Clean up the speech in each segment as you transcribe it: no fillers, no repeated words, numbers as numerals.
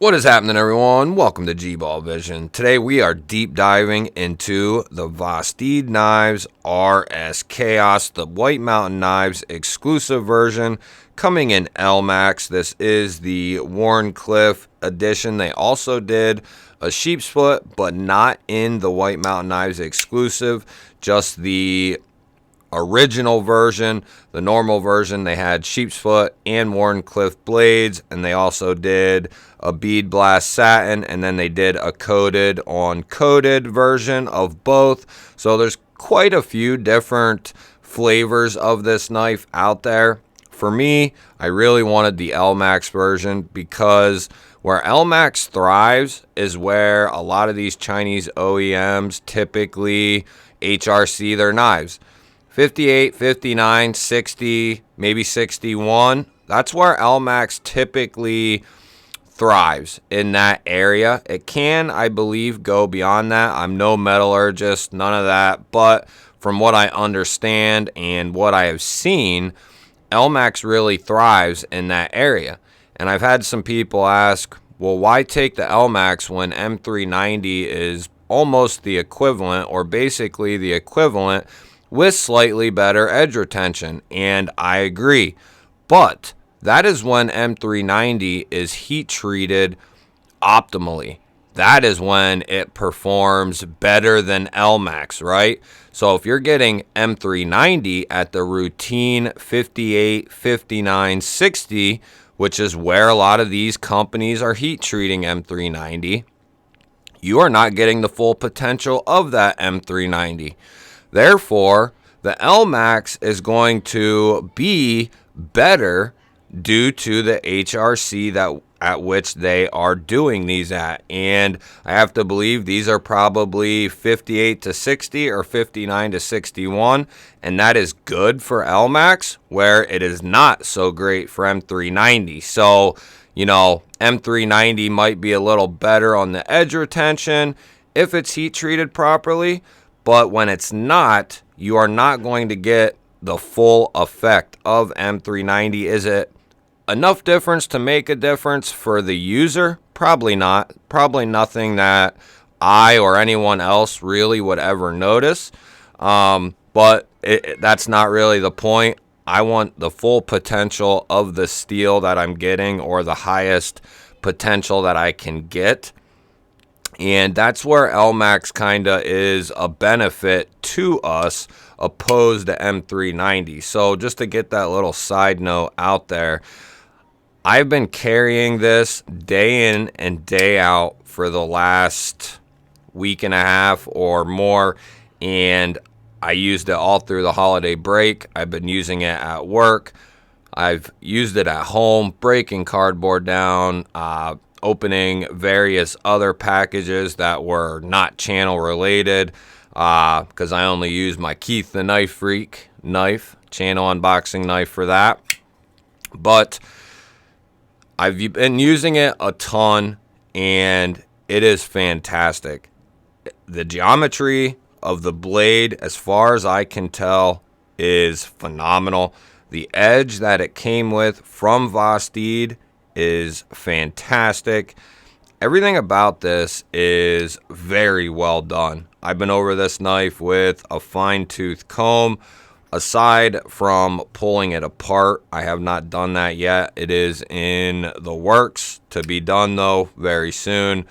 What is happening, everyone? Welcome to GBALL VISION. Today we are deep diving into the Vosteed knives RSKAOS, the White Mountain Knives exclusive version, coming in LMAX. This is the Wharncliffe edition. They also did a sheep split, but not in the White Mountain Knives exclusive, just the original version. The normal version, they had sheep's foot and Wharncliffe blades, and they also did a bead blast satin, and then they did a coated on coated version of both. So there's quite a few different flavors of this knife out there. For me, I really wanted the LMAX version because where LMAX thrives is where a lot of these Chinese OEMs typically HRC their knives. 58, 59, 60, maybe 61. That's where LMAX typically thrives, in that area. It can, I believe, go beyond that. I'm no metallurgist, none of that. But from what I understand and what I have seen, LMAX really thrives in that area. And I've had some people ask, well, why take the LMAX when M390 is almost the equivalent, or basically the equivalent, with slightly better edge retention? And I agree, but that is when M390 is heat treated optimally. That is when it performs better than LMAX, right? So if you're getting M390 at the routine 58, 59, 60, which is where a lot of these companies are heat treating M390, you are not getting the full potential of that M390. Therefore, the LMAX is going to be better due to the HRC at which they are doing these at. And I have to believe these are probably 58 to 60 or 59 to 61. And that is good for LMAX, where it is not so great for M390. So, M390 might be a little better on the edge retention if it's heat treated properly. But when it's not, you are not going to get the full effect of M390. Is it enough difference to make a difference for the user? Probably not. Probably nothing that I or anyone else really would ever notice. But that's not really the point. I want the full potential of the steel that I'm getting, or the highest potential that I can get. And that's where LMAX kind of is a benefit to us opposed to M390. So just to get that little side note out there, I've been carrying this day in and day out for the last week and a half or more, and I used it all through the holiday break. I've been using it at work. I've used it at home, breaking cardboard down, opening various other packages that were not channel related, because I only use my Keith the Knife Freak knife, channel unboxing knife, for that. But I've been using it a ton, and it is fantastic. The geometry of the blade, as far as I can tell, is phenomenal. The edge that it came with from Vosteed is fantastic. Everything about this is very well done. I've been over this knife with a fine-tooth comb. Aside from pulling it apart, I have not done that yet. It is in the works to be done, though, very soon.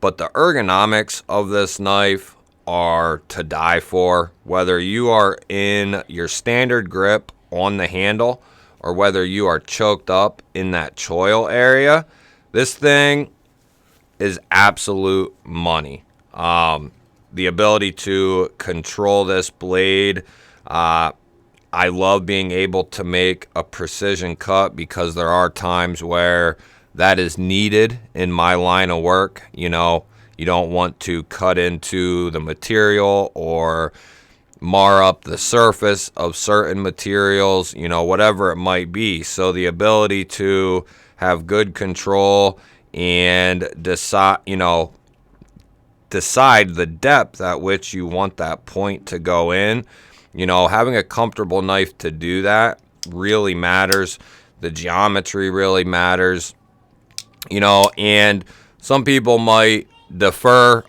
But the ergonomics of this knife are to die for. Whether you are in your standard grip on the handle, or whether you are choked up in that choil area, this thing is absolute money. The ability to control this blade, I love being able to make a precision cut, because there are times where that is needed in my line of work. You don't want to cut into the material or mar up the surface of certain materials, whatever it might be. So the ability to have good control and decide the depth at which you want that point to go in, having a comfortable knife to do that really matters. The geometry really matters. You know, and some people might defer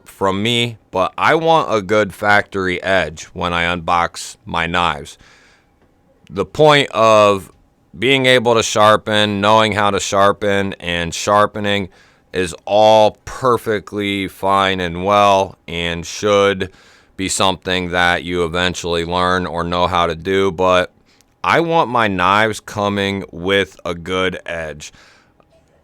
from me, but I want a good factory edge when I unbox my knives. The point of being able to sharpen, knowing how to sharpen, and sharpening is all perfectly fine and well, and should be something that you eventually learn or know how to do. But I want my knives coming with a good edge,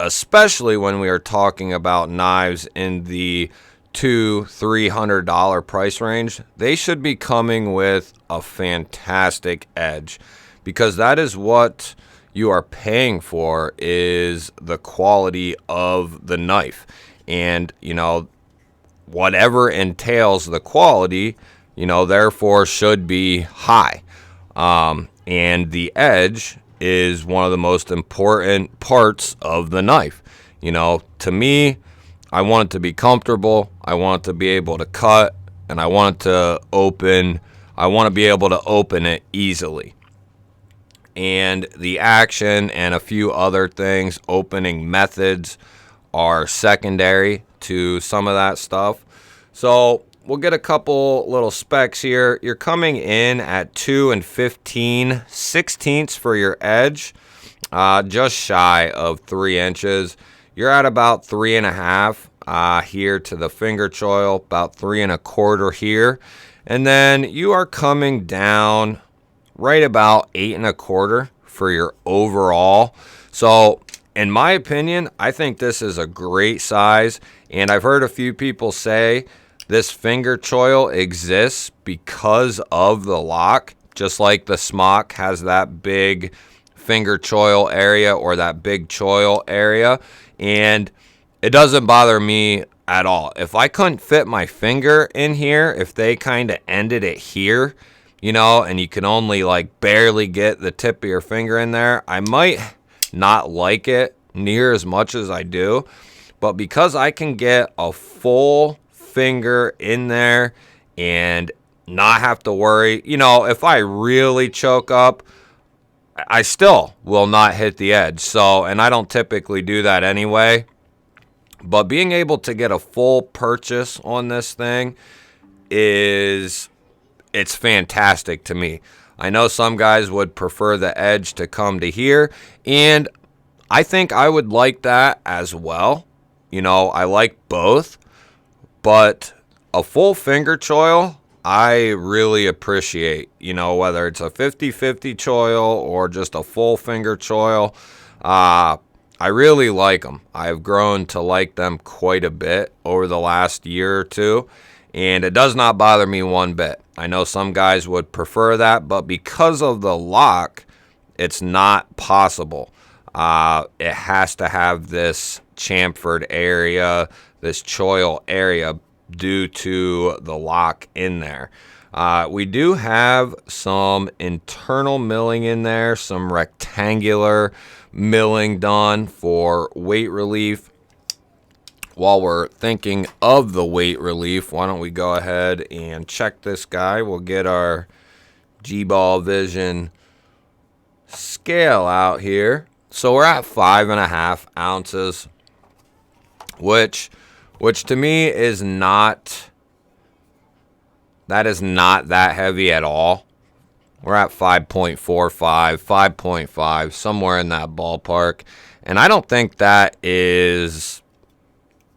especially when we are talking about knives in the $200-300 price range. They should be coming with a fantastic edge, because that is what you are paying for, is the quality of the knife. And you know, whatever entails the quality, you know, therefore should be high. And the edge is one of the most important parts of the knife. You know, to me, I want it to be comfortable. I want it to be able to cut, and I want it to open. I want to be able to open it easily. And the action and a few other things, opening methods, are secondary to some of that stuff. So we'll get a couple little specs here. You're coming in at 2 15/16 for your edge, just shy of 3 inches. You're at about 3.5 here to the finger choil, about 3.25 here, and then you are coming down right about 8.25 for your overall. So in my opinion, I think this is a great size, and I've heard a few people say this finger choil exists because of the lock, just like the smock has that big finger choil area, or that big choil area, and it doesn't bother me at all. If I couldn't fit my finger in here, if they kind of ended it here, you know, and you can only like barely get the tip of your finger in there, I might not like it near as much as I do. But because I can get a full finger in there and not have to worry, you know, if I really choke up, I still will not hit the edge. So, and I don't typically do that anyway. But being able to get a full purchase on this thing it's fantastic to me. I know some guys would prefer the edge to come to here, and I think I would like that as well. You know, I like both, but a full finger choil, I really appreciate, you know, whether it's a 50/50 choil or just a full finger choil. I really like them. I've grown to like them quite a bit over the last year or two, and it does not bother me one bit. I know some guys would prefer that, but because of the lock, it's not possible. It has to have this chamfered area, this choil area, due to the lock in there. We do have some internal milling in there, some rectangular milling done for weight relief. While we're thinking of the weight relief, why don't we go ahead and check this guy. We'll get our GBALL VISION scale out here. So we're at 5.5 ounces, which to me is not, that is not that heavy at all. We're at 5.45, 5.5, somewhere in that ballpark. And I don't think that is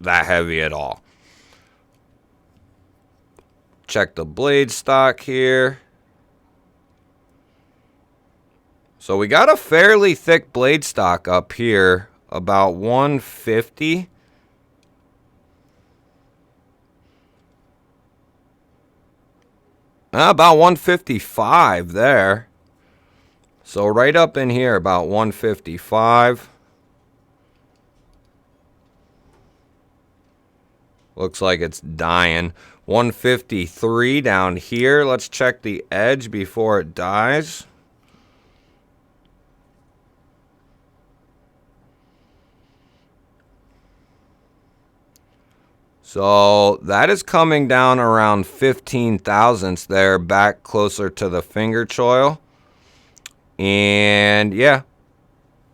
that heavy at all. Check the blade stock here. So we got a fairly thick blade stock up here, about 150. About 155 there. So right up in here, about 155. Looks like it's dying. 153 down here. Let's check the edge before it dies. So that is coming down around 15 thousandths there, back closer to the finger choil. And yeah,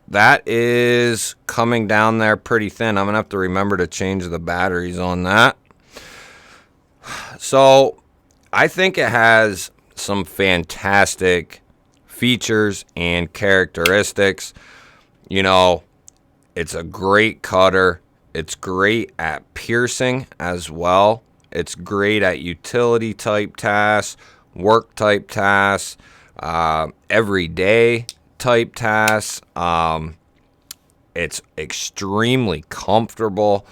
that is coming down there pretty thin. I'm going to have to remember to change the batteries on that. So I think it has some fantastic features and characteristics. You know, it's a great cutter. It's great at piercing as well. It's great at utility type tasks, work type tasks, everyday type tasks. It's extremely comfortable.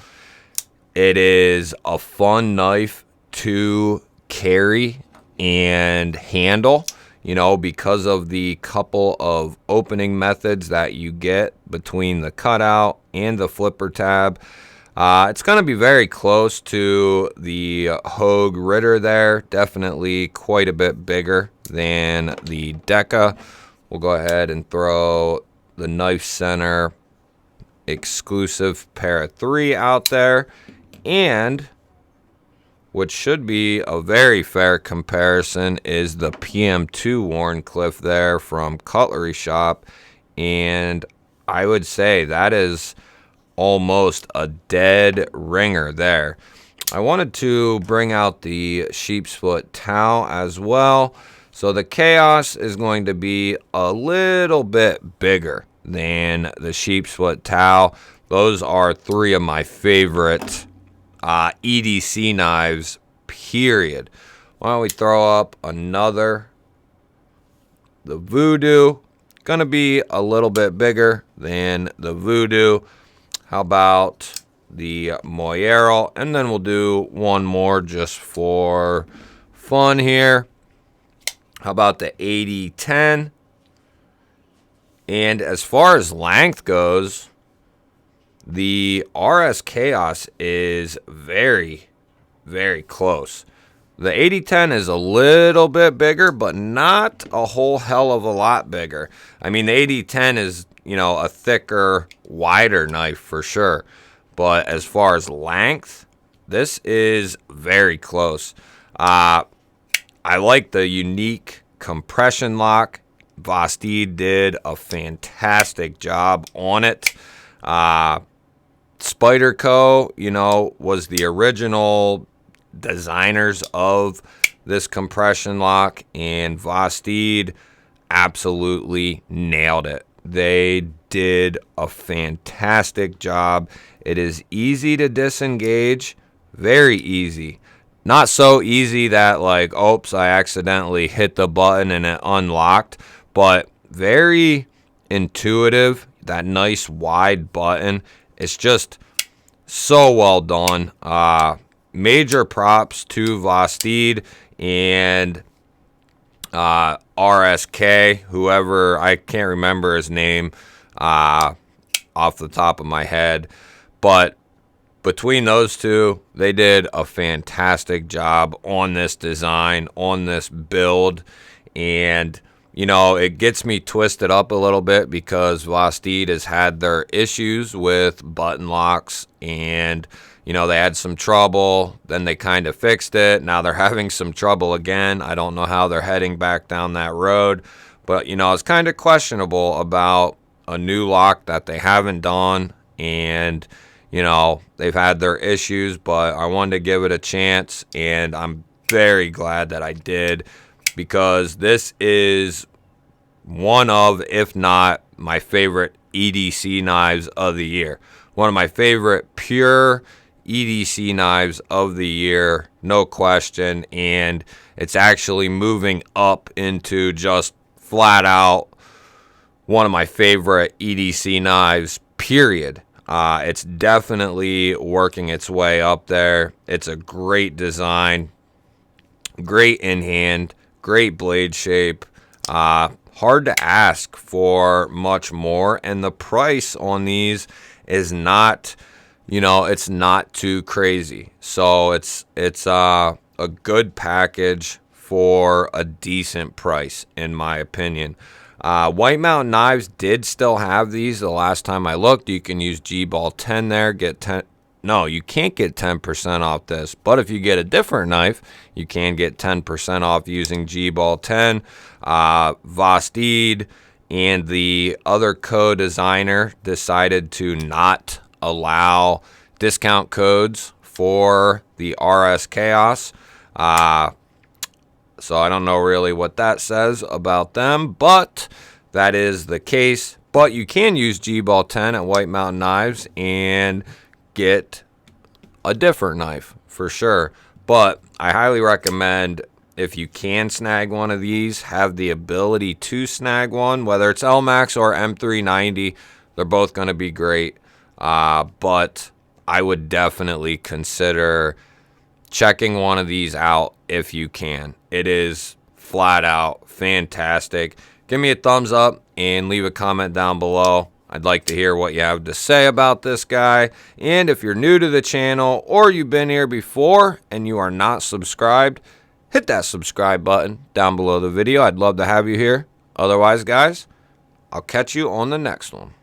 It is a fun knife to carry and handle, you know, because of the couple of opening methods that you get between the cutout and the flipper tab. It's going to be very close to the Hogue Ritter there. Definitely quite a bit bigger than the Deca. We'll go ahead and throw the Knife Center exclusive Para 3 out there. And what should be a very fair comparison is the PM2 Wharncliffe there from Cutlery Shop. And I would say that is almost a dead ringer there. I wanted to bring out the sheep's foot towel as well. So the KAOS is going to be a little bit bigger than the sheep's foot towel. Those are three of my favorite EDC knives, period. Why don't we throw up another? The Voodoo, gonna be a little bit bigger than the Voodoo. How about the Moyero? And then we'll do one more just for fun here. How about the 8010? And as far as length goes, the RSKAOS is very, very close. The 8010 is a little bit bigger, but not a whole hell of a lot bigger. I mean, the 8010 is, you know, a thicker, wider knife for sure. But as far as length, this is very close. I like the unique compression lock. Vosteed did a fantastic job on it. Spyderco, you know, was the original designers of this compression lock, and Vosteed absolutely nailed it. They did a fantastic job. It is easy to disengage, very easy. Not so easy that like, oops, I accidentally hit the button and it unlocked, but very intuitive. That nice wide button. It's just so well done. Major props to Vosteed and RSK, whoever, I can't remember his name off the top of my head. But between those two, they did a fantastic job on this design, on this build. And you know, it gets me twisted up a little bit because Vosteed has had their issues with button locks, and, you know, they had some trouble, then they kind of fixed it. Now they're having some trouble again. I don't know how they're heading back down that road, but, you know, it's kind of questionable about a new lock that they haven't done, and, you know, they've had their issues, but I wanted to give it a chance, and I'm very glad that I did, because this is one of, if not my favorite EDC knives of the year. One of my favorite pure EDC knives of the year, no question. And it's actually moving up into just flat out one of my favorite EDC knives, period. It's definitely working its way up there. It's a great design, great in hand, great blade shape. Hard to ask for much more, and the price on these is not, you know, it's not too crazy. So it's a good package for a decent price, in my opinion. White Mountain Knives did still have these. The last time I looked, you can use GBALL 10 there, get 10. No, you can't get 10% off this, but if you get a different knife, you can get 10% off using GBALL 10. Vosteed and the other co-designer decided to not allow discount codes for the RSKAOS. So I don't know really what that says about them, but that is the case. But you can use GBALL 10 at White Mountain Knives and get a different knife for sure. But I highly recommend, if you can snag one of these, have the ability to snag one, whether it's LMAX or M390. They're both going to be great. But I would definitely consider checking one of these out if you can. It is flat out fantastic. Give me a thumbs up and leave a comment down below. I'd like to hear what you have to say about this guy. And if you're new to the channel or you've been here before and you are not subscribed, hit that subscribe button down below the video. I'd love to have you here. Otherwise, guys, I'll catch you on the next one.